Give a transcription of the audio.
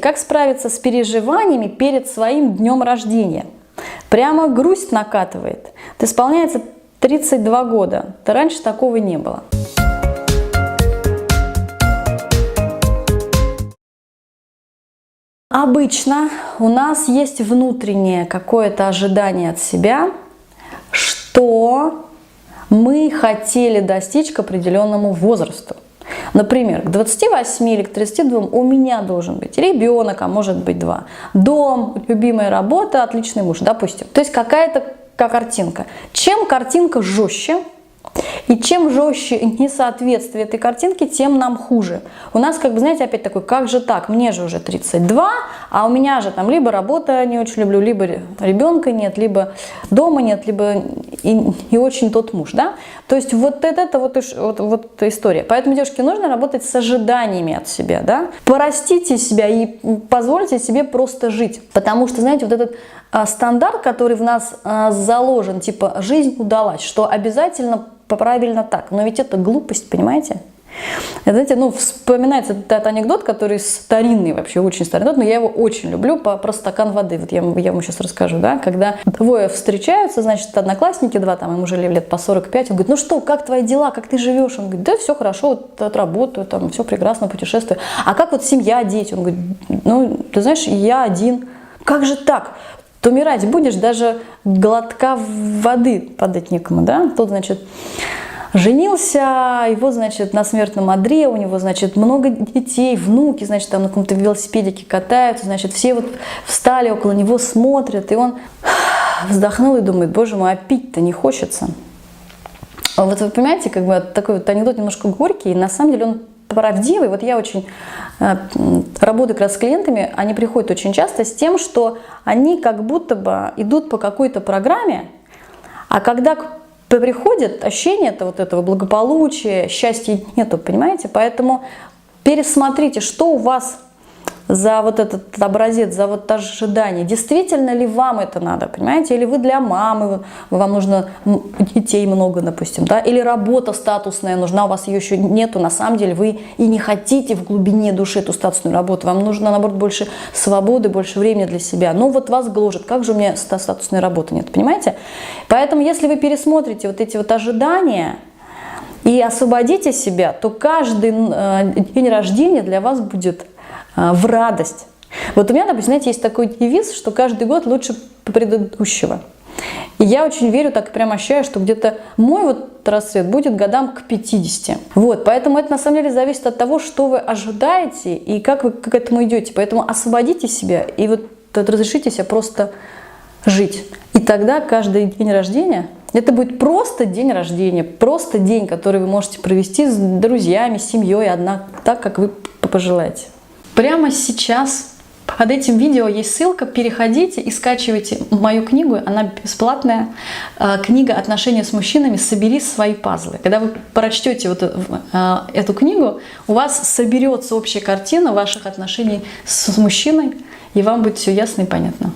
как справиться с переживаниями перед своим днем рождения. Прямо грусть накатывает. Это исполняется 32 года. Да раньше такого не было. Обычно у нас есть внутреннее какое-то ожидание от себя, что мы хотели достичь к определенному возрасту. Например, к 28 или к 32 у меня должен быть ребенок, а может быть 2. Дом, любимая работа, отличный муж, допустим. То есть какая-то картинка. Чем картинка жестче, и чем жестче несоответствие этой картинки, тем нам хуже. У нас, как бы, знаете, опять такой, как же так, мне же уже 32, а у меня же там либо работа не очень люблю, либо ребенка нет, либо дома нет, либо и очень тот муж, да? То есть вот это вот история. Поэтому, девушки, нужно работать с ожиданиями от себя, да? Порастите себя и позвольте себе просто жить. Потому что, знаете, вот этот стандарт, который в нас заложен, типа жизнь удалась, что обязательно правильно так. Но ведь это глупость, понимаете? Знаете, ну, вспоминается этот анекдот, который старинный, вообще очень старый, но я его очень люблю, про стакан воды. Вот я вам сейчас расскажу, да, когда двое встречаются, значит, одноклассники, два, там, им уже лет по 45, он говорит, ну что, как твои дела, как ты живешь? Он говорит, да все хорошо, вот отработаю, там, все прекрасно, путешествую. А как вот семья, дети? Он говорит, ну, ты знаешь, я один. Как же так? То умирать будешь, даже глотка воды подать некому, да? Тут, значит, женился, его, значит, на смертном одре, у него, значит, много детей, внуки, значит, там на каком-то велосипедике катаются, значит, все вот встали около него, смотрят, и он вздохнул и думает, боже мой, а пить-то не хочется. Вот вы понимаете, как бы такой вот анекдот немножко горький, и на самом деле он правдивый. Вот я очень работаю как раз с клиентами, они приходят очень часто с тем, что они как будто бы идут по какой-то программе, а когда приходит ощущение вот этого благополучия, счастья нету, понимаете? Поэтому пересмотрите, что у вас за вот этот образец, за вот ожидание. Действительно ли вам это надо, понимаете? Или вы для мамы, вам нужно детей много, допустим, да? Или работа статусная нужна, у вас ее еще нету, на самом деле вы и не хотите в глубине души эту статусную работу, вам нужно, наоборот, больше свободы, больше времени для себя. Но вот вас гложет, как же у меня статусной работы нет, понимаете? Поэтому, если вы пересмотрите вот эти вот ожидания и освободите себя, то каждый день рождения для вас будет в радость. Вот у меня, допустим, знаете, есть такой девиз, что каждый год лучше предыдущего. И я очень верю, так и прям ощущаю, что где-то мой вот расцвет будет годам к 50. Вот, поэтому это на самом деле зависит от того, что вы ожидаете и как вы к этому идете. Поэтому освободите себя и вот разрешите себе просто жить. И тогда каждый день рождения, это будет просто день рождения, просто день, который вы можете провести с друзьями, с семьей, одна, так, как вы пожелаете. Прямо сейчас под этим видео есть ссылка, переходите и скачивайте мою книгу, она бесплатная, книга «Отношения с мужчинами. Собери свои пазлы». Когда вы прочтете вот эту книгу, у вас соберется общая картина ваших отношений с мужчиной, и вам будет все ясно и понятно.